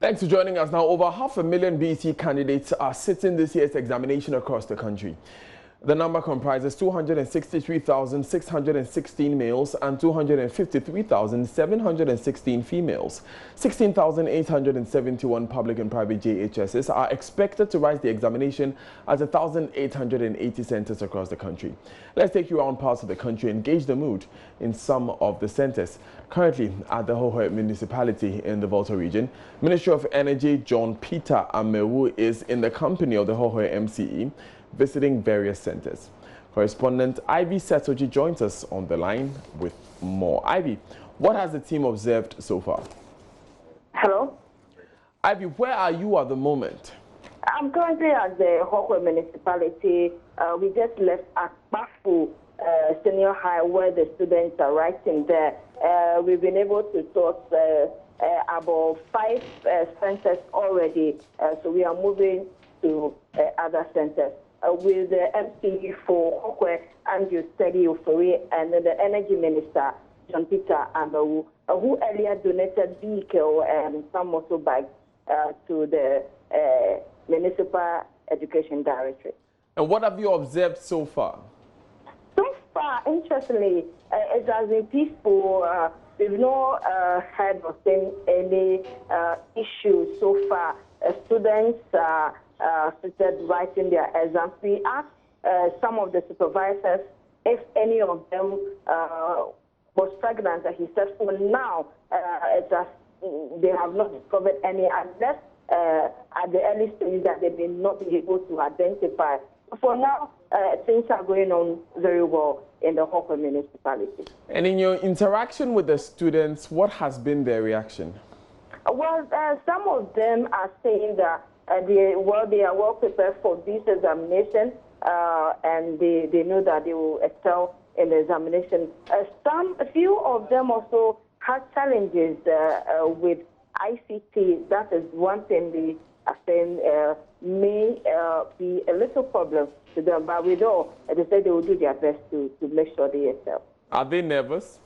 Thanks for joining us. Now, over 500,000 BECE candidates are sitting this year's examination across the country. The number comprises 263,616 males and 253,716 females. 16,871 public and private JHSs are expected to write the examination at 1,880 centers across the country. Let's take you around parts of the country and gauge the mood in some of the centers. Currently at the Hohoe municipality in the Volta region, Ministry of Energy John Peter Amewu is in the company of the Hohoe MCE, visiting various centers. Correspondent Ivy Setoji joins us on the line with more. Ivy, what has the team observed so far? Hello? Ivy, where are you at the moment? I'm currently at the Hohoe municipality. We just left Akpafu Senior High where the students are writing there. We've been able to talk about 5 centers already, so we are moving to other centers. With the MCE for Hohoe, Andrew Steady Ufori, and the Energy Minister, John Peter Amewu, who earlier donated vehicle and some motorbikes to the Municipal Education Directorate. And what have you observed so far? So far, interestingly, it has been peaceful. We've not heard or seen any issues so far. Students started writing their exams. We asked some of the supervisors if any of them was pregnant, and he said for now they have not discovered any, unless at the early stage that they may not be able to identify. For now, things are going on very well in the Hohoe municipality. And in your interaction with the students, what has been their reaction? Well, some of them are saying that they are well prepared for this examination, and they know that they will excel in the examination. A few of them also had challenges with ICT. That is one thing they are saying may be a little problem to them, but with all, they say they will do their best to make sure they excel. Are they nervous?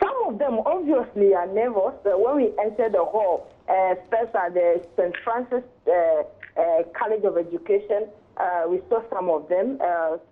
Some of them obviously are nervous. When we entered the hall, first at the St. Francis College of Education, we saw some of them.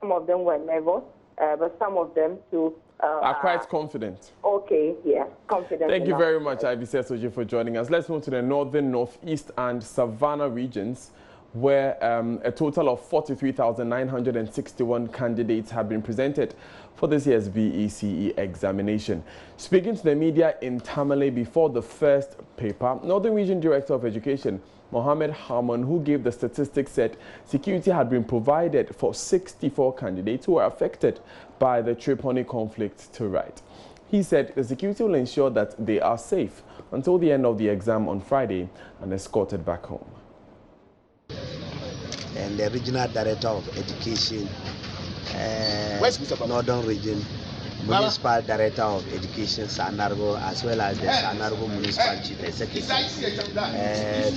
Some of them were nervous, but some of them too are quite confident. Okay, yeah, confident. Thank you very much, Ivy Setoji, for joining us. Let's move to the northern, northeast, and Savannah regions, where a total of 43,961 candidates have been presented for this year's BECE examination. Speaking to the media in Tamale before the first paper, Northern Region Director of Education, Mohammed Harmon, who gave the statistics, said security had been provided for 64 candidates who were affected by the Tripoli conflict to write. He said the security will ensure that they are safe until the end of the exam on Friday and escorted back home. And the Regional Director of Education, Northern Region, Municipal Director of Education, Sanargo, as well as the Sanargo Municipal Chief Executive,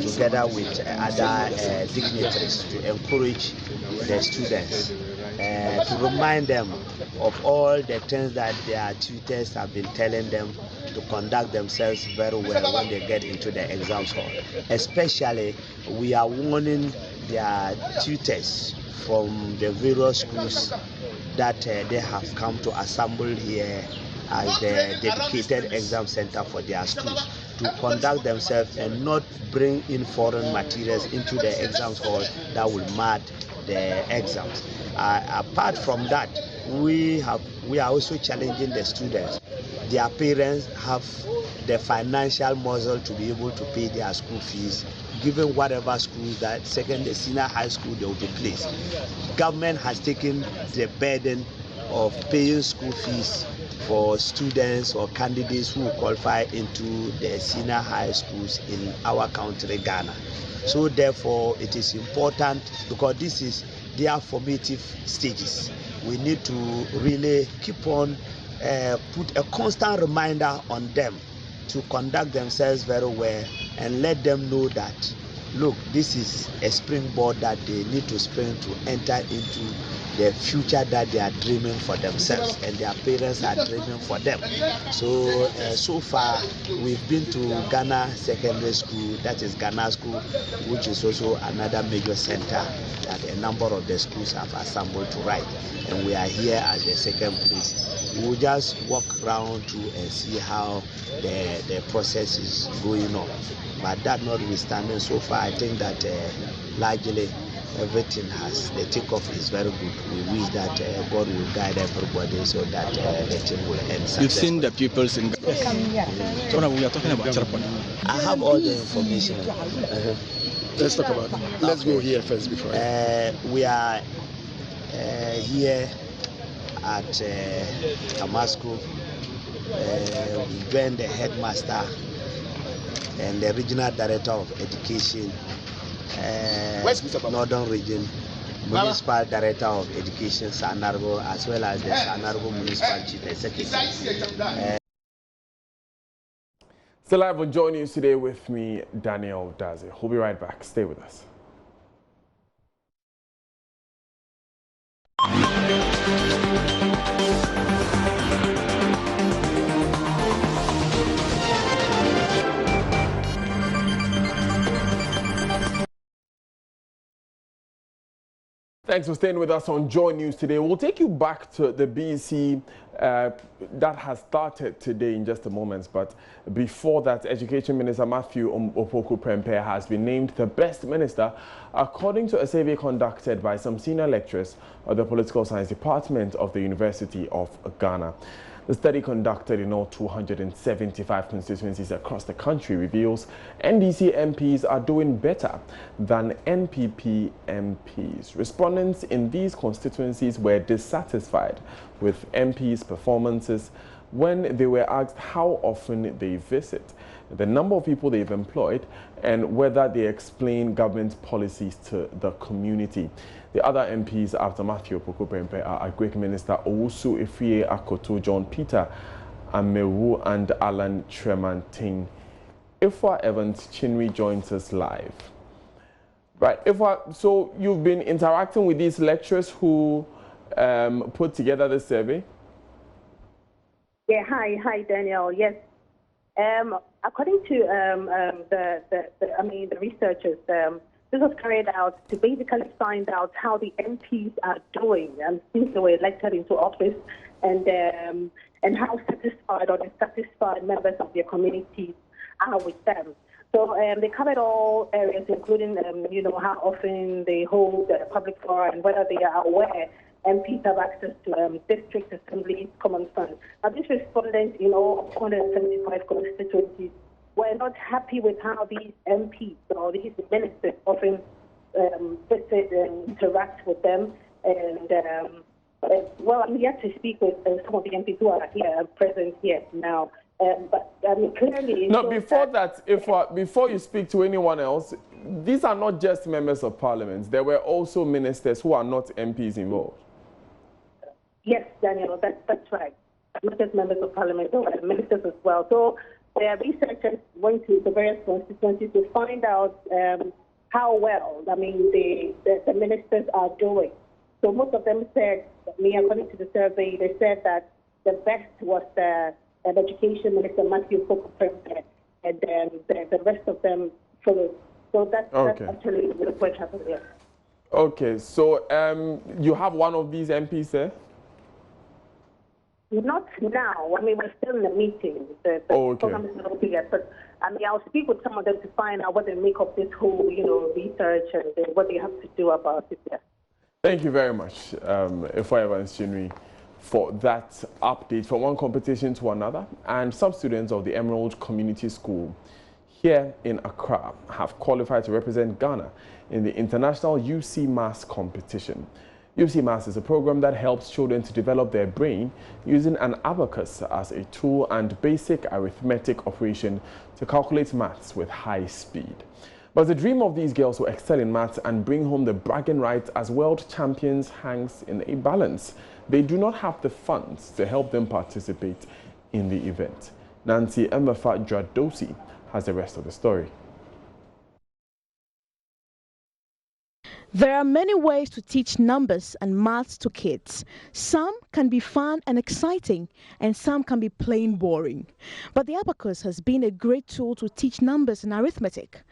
together with other dignitaries, to encourage the students, to remind them of all the things that their tutors have been telling them, to conduct themselves very well when they get into the exam hall. Especially, we are warning their tutors from the various schools that they have come to assemble here as the dedicated exam center for their schools, to conduct themselves and not bring in foreign materials into the exam hall that will mud the exams. Apart from that, we are also challenging the students. Their parents have the financial muscle to be able to pay their school fees, given whatever schools that secondary, senior high school they will be placed. Government has taken the burden of paying school fees for students or candidates who qualify into the senior high schools in our country, Ghana. So therefore, it is important, because this is their formative stages. We need to really keep on put a constant reminder on them to conduct themselves very well, and let them know that look, this is a springboard that they need to spring to enter into the future that they are dreaming for themselves and their parents are dreaming for them. So, so far, we've been to Ghana Secondary School, that is Ghana School, which is also another major center that a number of the schools have assembled to write. And we are here at the second place. We'll just walk around to and see how the process is going on. But that notwithstanding, so far, I think that largely everything the takeoff is very good. We wish that God will guide everybody so that the thing will end successfully. You've seen the pupils in So now we are talking about Cherpon. I have all the information. Let's talk about it. Let's go here first before. We are here at Damascus. We joined the headmaster and the regional director of education, Northern Region, municipal director of education, Sanargo, as well as the Sanargo municipal chief executive. Still live on Joy News today with me, Daniel Daze. We'll be right back. Stay with us. Thanks for staying with us on Joy News today. We'll take you back to the BECE that has started today in just a moment. But before that, Education Minister Matthew Opoku-Prempeh has been named the best minister according to a survey conducted by some senior lecturers of the Political Science Department of the University of Ghana. The study conducted in all 275 constituencies across the country reveals NDC MPs are doing better than NPP MPs. Respondents in these constituencies were dissatisfied with MPs' performances when they were asked how often they visit, the number of people they've employed, and whether they explain government policies to the community. The other MPs after Matthew Opoku-Prempeh are Agric Minister Owusu Efie Akoto, John Peter Amewu, and Alan Tremantin. Ifwa Evans Chinwi joins us live. Right, Ifwa, so you've been interacting with these lecturers who put together the survey? Yeah, hi, Daniel. Yes, according to the researchers, this was carried out to basically find out how the MPs are doing since they were elected into office, and how satisfied or dissatisfied members of their communities are with them. So they covered all areas, including how often they hold public forum and whether they are aware MPs have access to district assemblies, common fund. Now, these respondents in all 175 constituencies were not happy with how these MPs or these ministers often visit and interact with them. And well, I'm yet to speak with some of the MPs who are here present here now. But clearly, no. Before that, before you speak to anyone else, these are not just members of parliament. There were also ministers who are not MPs involved. Yes, Daniel, that's right. Not just members of parliament, but ministers as well. So the researchers went to the various constituencies to find out how well, the ministers are doing. So most of them said, according to the survey, they said that the best was the Education Minister Matthew Opoku-Prempeh, and then the rest of them followed. So that's actually what happened here. Okay, so you have one of these MPs there? Not now. We're still in the meeting. The program is not over yet, but I'll speak with some of them to find out what they make of this whole, research and what they have to do about it. Yeah. Thank you very much, Ifwa Evans Chinwi, for that update from one competition to another. And some students of the Emerald Community School here in Accra have qualified to represent Ghana in the International UC Maths competition. UC Maths is a program that helps children to develop their brain using an abacus as a tool and basic arithmetic operation to calculate maths with high speed. But the dream of these girls to excel in maths and bring home the bragging rights as world champions hangs in a balance. They do not have the funds to help them participate in the event. Nancy Emefa Dradosi has the rest of the story. There are many ways to teach numbers and maths to kids. Some can be fun and exciting, and some can be plain boring. But the abacus has been a great tool to teach numbers and arithmetic.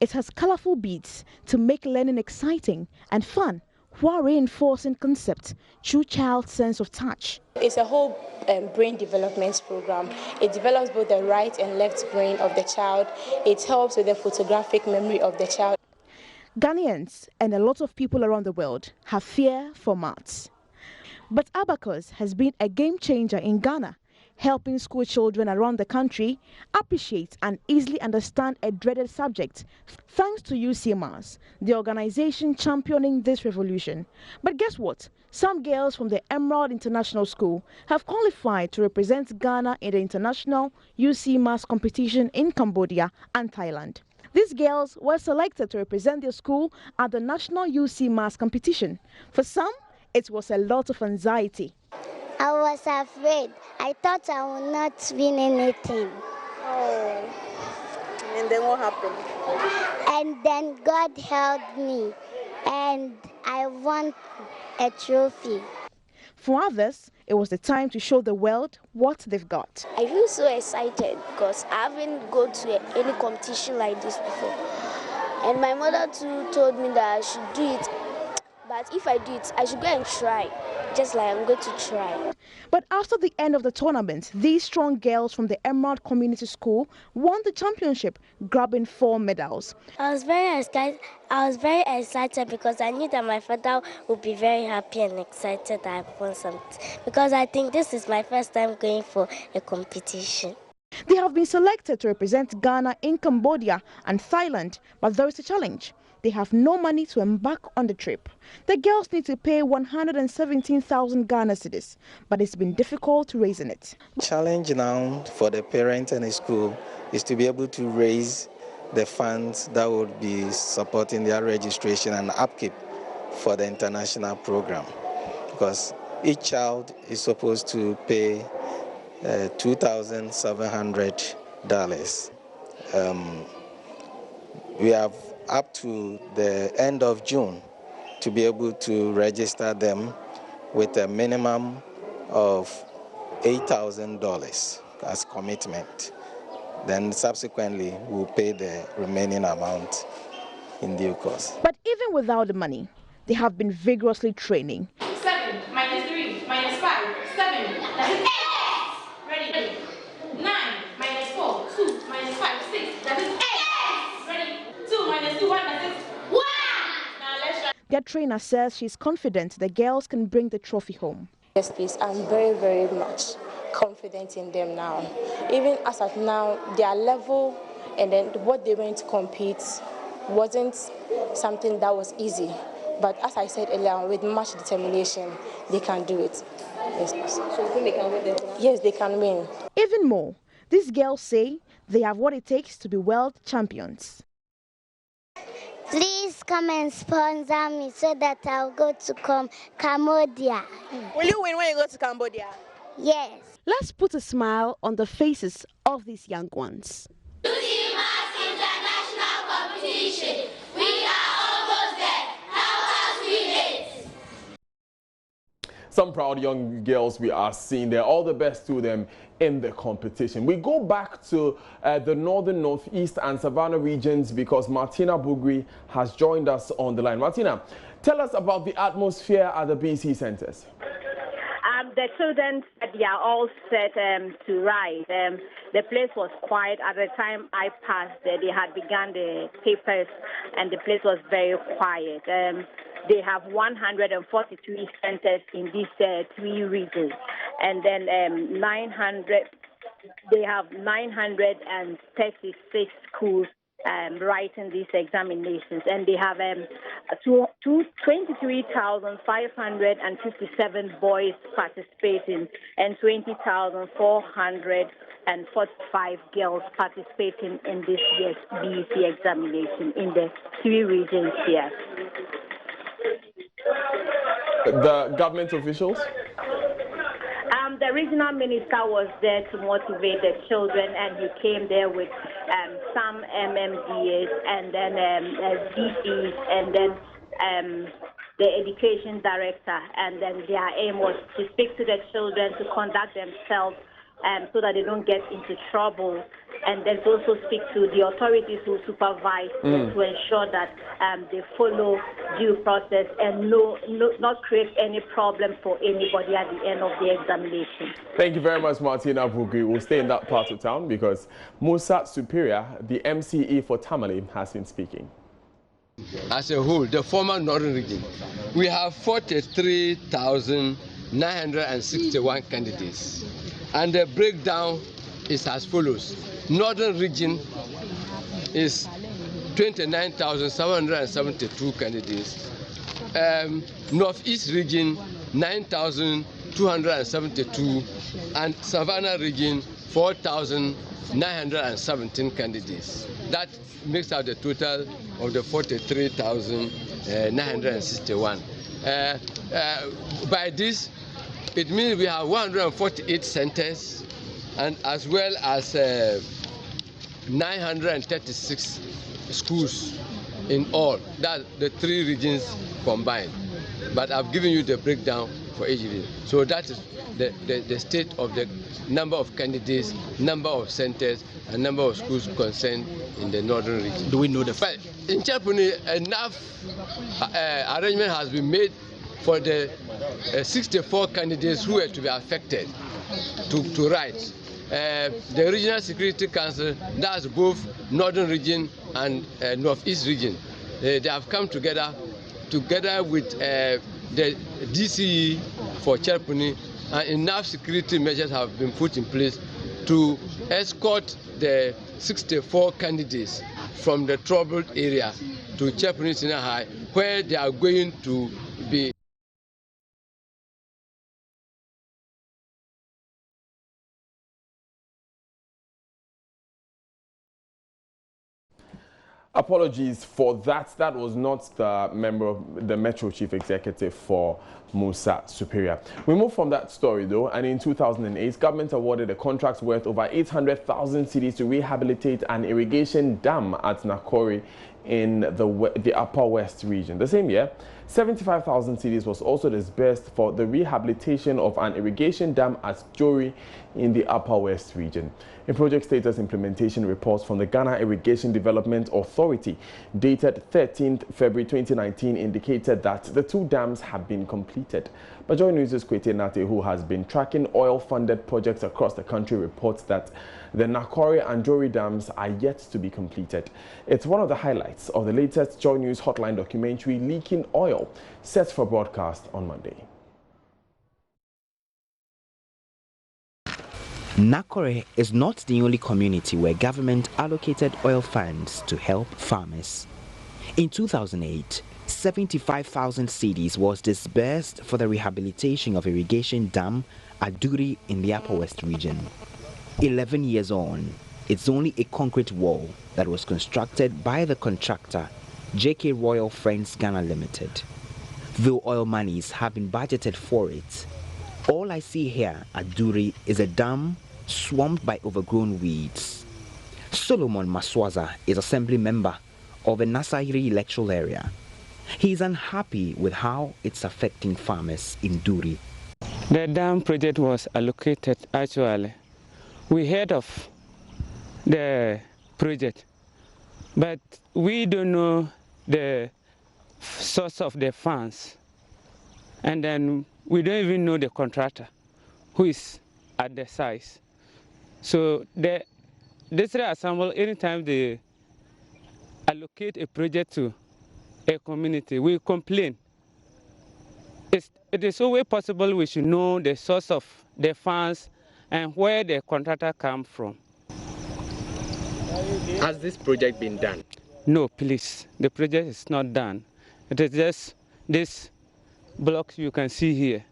It has colorful beads to make learning exciting and fun, while reinforcing concepts through child's sense of touch. It's a whole brain development program. It develops both the right and left brain of the child. It helps with the photographic memory of the child. Ghanaians and a lot of people around the world have fear for maths. But abacus has been a game changer in Ghana, helping school children around the country appreciate and easily understand a dreaded subject, thanks to UCMAS, the organization championing this revolution. But guess what? Some girls from the Emerald International School have qualified to represent Ghana in the international UCMAS competition in Cambodia and Thailand. These girls were selected to represent their school at the national UCMAS competition. For some, it was a lot of anxiety. I was afraid. I thought I would not win anything. Oh, and then what happened? And then God helped me, and I won a trophy. For others, it was the time to show the world what they've got. I feel so excited because I haven't gone to any competition like this before. And my mother too told me that I should do it. But if I do it, I should go and try, just like I'm going to try. But after the end of the tournament, these strong girls from the Emerald Community School won the championship, grabbing 4 medals. I was very excited because I knew that my father would be very happy and excited that I won something. Because I think this is my first time going for a competition. They have been selected to represent Ghana in Cambodia and Thailand, but there is a challenge. They have no money to embark on the trip. The girls need to pay 117,000 Ghana cedis, but it's been difficult to raise it. Challenge now for the parents and the school is to be able to raise the funds that would be supporting their registration and upkeep for the international program, because each child is supposed to pay $2,700. We have up to the end of June to be able to register them with a minimum of $8,000 as commitment. Then subsequently we'll pay the remaining amount in due course. But even without the money, they have been vigorously training. 7 minus 3 minus 5, 7, that is 8. Ready? 9 minus 4, 2 minus 5, 6, that is 8. Ready? 2 minus 2, 1, that is 1. Now let's try. Their trainer says she's confident the girls can bring the trophy home. Yes, please. I'm very, very much confident in them now. Even as of now, their level and then what they went to compete wasn't something that was easy. But as I said earlier, with much determination, they can do it. Yes, please. So you think they can win? Yes, they can win. Even more, these girls say they have what it takes to be world champions. Please come and sponsor me so that I'll go to Cambodia. Will you win when you go to Cambodia? Yes. Let's put a smile on the faces of these young ones. UCMAS International Competition. We are almost there. Help us win it. Some proud young girls we are seeing there. All the best to them in the competition. We go back to the northern, northeast and savannah regions because Martina Bugri has joined us on the line. Martina, tell us about the atmosphere at the BECE centers. The children, they are all set to ride. The place was quiet. At the time I passed, they had begun the papers and the place was very quiet. They have 143 centers in these 3 regions. And then they have 936 schools writing these examinations, and they have 23,557 boys participating and 20,445 girls participating in this year's BECE examination in the 3 regions here. The government officials? The regional minister was there to motivate the children, and he came there with some MMDAs and then DCs and then the education director, and then their aim was to speak to the children to conduct themselves so that they don't get into trouble, and then also speak to the authorities who supervise to ensure that they follow due process and not create any problem for anybody at the end of the examination. Thank you very much, Martina Bugui. We'll stay in that part of town because Musa Superior, the MCE for Tamale, has been speaking. As a whole, the former northern region, we have 43,961 candidates. And the breakdown is as follows. Northern region is 29,772 candidates. Northeast region, 9,272. And Savannah region, 4,917 candidates. That makes out the total of the 43,961. By this, it means we have 148 centers and as well as 936 schools in all. That's the three regions combined. But I've given you the breakdown for each region. So that is the state of the number of candidates, number of centers, and number of schools concerned in the northern region. Do we know the fact? In Chapuni, enough arrangement has been made for the 64 candidates who were to be affected to write. The Regional Security Council, that's both Northern Region and Northeast Region. They have come together with the DCE for Cherpuni, and enough security measures have been put in place to escort the 64 candidates from the troubled area to Cherpuni Senior High, where they are going to be. Apologies for that. That was not the member of the Metro Chief Executive for Musa Superior. We move from that story though, and in 2008, government awarded a contract worth over 800,000 cedis to rehabilitate an irrigation dam at Nakori in the Upper West region. The same year, 75,000 cedis was also disbursed for the rehabilitation of an irrigation dam at Jori in the Upper West region. A project status implementation report from the Ghana Irrigation Development Authority dated 13th February 2019 indicated that the two dams have been completed. But Joy News' Kwete Nate, who has been tracking oil-funded projects across the country, reports that the Nakori and Jori dams are yet to be completed. It's one of the highlights of the latest Joy News Hotline documentary, Leaking Oil, set for broadcast on Monday. Nakori is not the only community where government allocated oil funds to help farmers. In 2008, 75,000 cedis was disbursed for the rehabilitation of irrigation dam at Duri in the Upper West region. 11 years on, it's only a concrete wall that was constructed by the contractor JK Royal Friends Ghana Limited. Though oil monies have been budgeted for it, all I see here at Duri is a dam swamped by overgrown weeds. Solomon Maswaza is assembly member of the Nasairi electoral area. He is unhappy with how it's affecting farmers in Duri. The dam project was allocated actually. We heard of the project, but we don't know the source of the funds. And then we don't even know the contractor who is at the site. So the district assembly, anytime they allocate a project to a community, we complain. It is always possible we should know the source of the funds and where the contractor comes from. Has this project been done? No, please. The project is not done. It is just this block you can see here.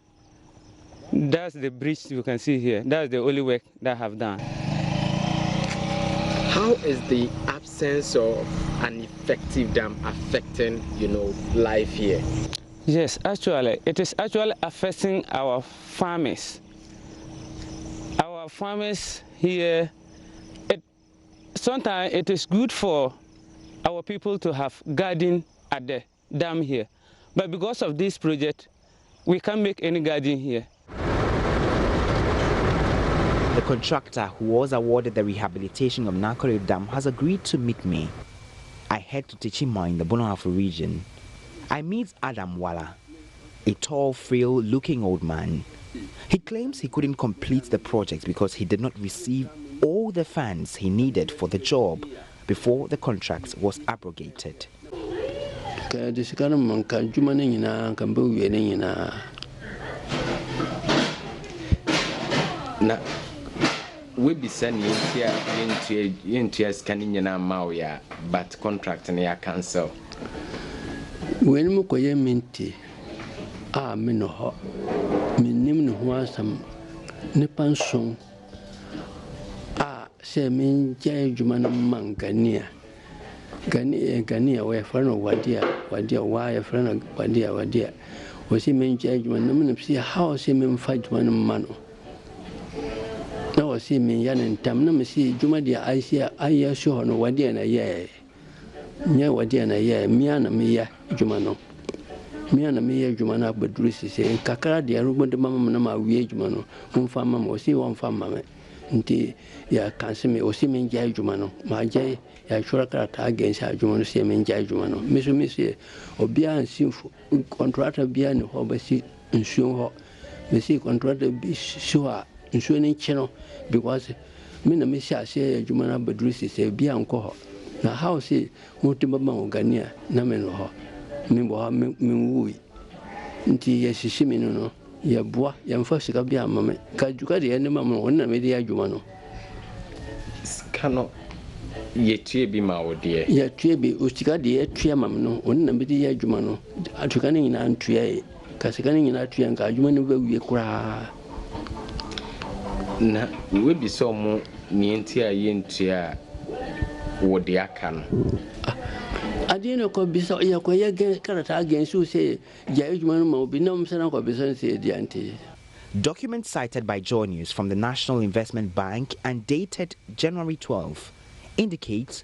That's the bridge you can see here. That's the only work that I have done. How is the absence of an effective dam affecting, life here? Yes, actually, it is actually affecting our farmers. Our farmers here, sometimes it is good for our people to have garden at the dam here. But because of this project, we can't make any garden here. The contractor who was awarded the rehabilitation of Nakore Dam has agreed to meet me. I head to Tichima in the Bonohafo region. I meet Adam Wala, a tall, frail-looking old man. He claims he couldn't complete the project because he did not receive all the funds he needed for the job before the contract was abrogated. We be sending into scanning in our but contract and ya cancel. When Mukoye minty, Minoho, Minim Huasam, Nipan song, say mean Jay Juman Gania. Gania, where friend of Wadia, why a friend of Wadia. Was he mean Jay Juman? See how see men fight one man. No, see me yan and tam no see Jumadia I see I show no Wadia and a year. Nya Wadia and a year, Miana Mia Jumano. Miana Mia Jumana but Lucy say Kakara de Ruben de Mamma we Jumano, one farm or see one farm mamma. Until ya can't see me or see me Jay Jumano. My Jay, ya sure against her Jumano see me Jay Jumano. Monsieur, or Bian Sinful contractor Bian Hobby and show her. Missy contractor be sure. Insuring channel because Mina Misha say Jumana Badrisi say be uncle. Now, how say Mutimama Gania, Nameno, Mimbo, Mimui, Inti Yashimino, Yabua, Yamfasika Bia Mamma, Kajuka the enemy on the media Jumano. Cannot yet be my dear. Yet Trebi, Ustica de Triamano, on the media Jumano, Atucaning in Antria, Cascaning in Atria and Kajuman will be a cry. Na we be so mo nientia yentia wo de aka no adino ko bi so ya ko ye karata against you say judgment mo bi no msana ko bi so say dianti. Documents cited by Joy News from the National Investment Bank and dated January 12 indicates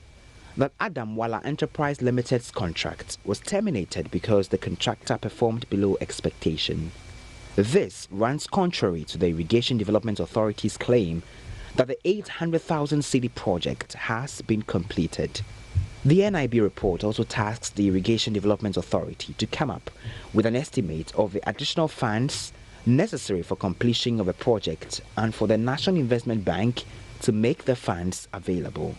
that Adam Wala Enterprise Limited's contract was terminated because the contractor performed below expectation. This runs contrary to the Irrigation Development Authority's claim that the 800,000 cedi project has been completed. The NIB report also tasks the Irrigation Development Authority to come up with an estimate of the additional funds necessary for completion of a project and for the National Investment Bank to make the funds available.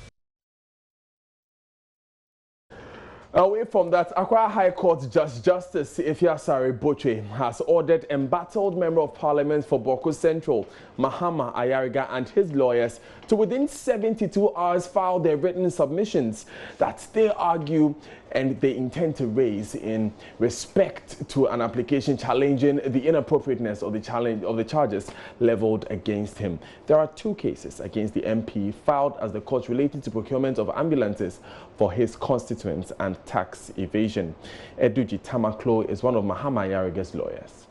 Away from that, Accra High Court Justice Ifiasare Boche has ordered embattled Member of Parliament for Boko Central, Mahama Ayariga, and his lawyers to within 72 hours file their written submissions that they argue and they intend to raise in respect to an application challenging the inappropriateness of the charges leveled against him. There are two cases against the MP filed as the court related to procurement of ambulances for his constituents and tax evasion. Eduji Tamaklo is one of Mahama Ayariga's lawyers.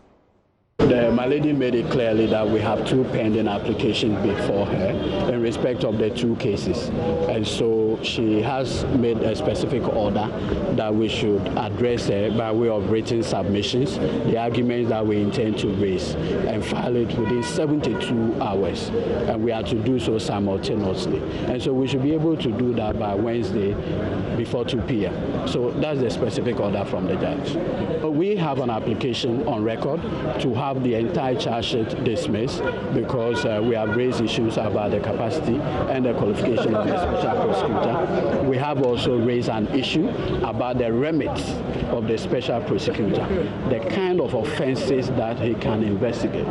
My lady made it clearly that we have two pending applications before her in respect of the two cases. And so she has made a specific order that we should address her by way of written submissions, the arguments that we intend to raise, and file it within 72 hours. And we are to do so simultaneously. And so we should be able to do that by Wednesday before 2 p.m. So that's the specific order from the judge. We have an application on record to have the entire charge sheet dismissed because we have raised issues about the capacity and the qualification of the special prosecutor. We have also raised an issue about the remits of the special prosecutor, the kind of offenses that he can investigate.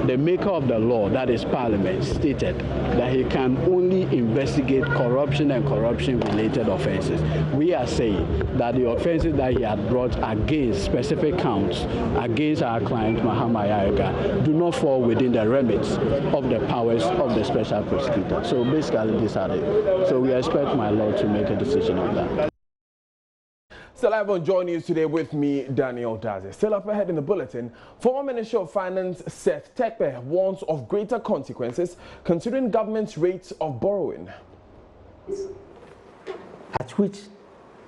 The maker of the law, that is Parliament, stated that he can only investigate corruption and corruption-related offenses. We are saying that the offenses that he had brought against specific counts against our client, Mahama Ayariga, do not fall within the remits of the powers of the special prosecutor. So basically, these are it. So we expect my lord to make a decision on that. Still live on Joy News today with me, Daniel Daze. Still up ahead in the bulletin, former Minister of Finance Seth Tekpe warns of greater consequences considering government's rates of borrowing. At which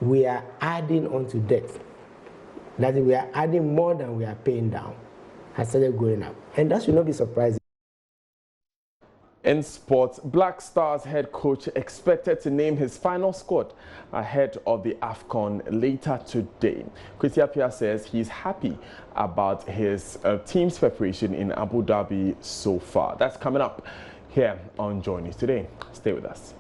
we are adding on to debt. That we are adding more than we are paying down, has started going up. And that should not be surprising. In sports, Black Stars head coach expected to name his final squad ahead of the AFCON later today. Kwesi Appiah says he's happy about his team's preparation in Abu Dhabi so far. That's coming up here on Joy News Today. Stay with us.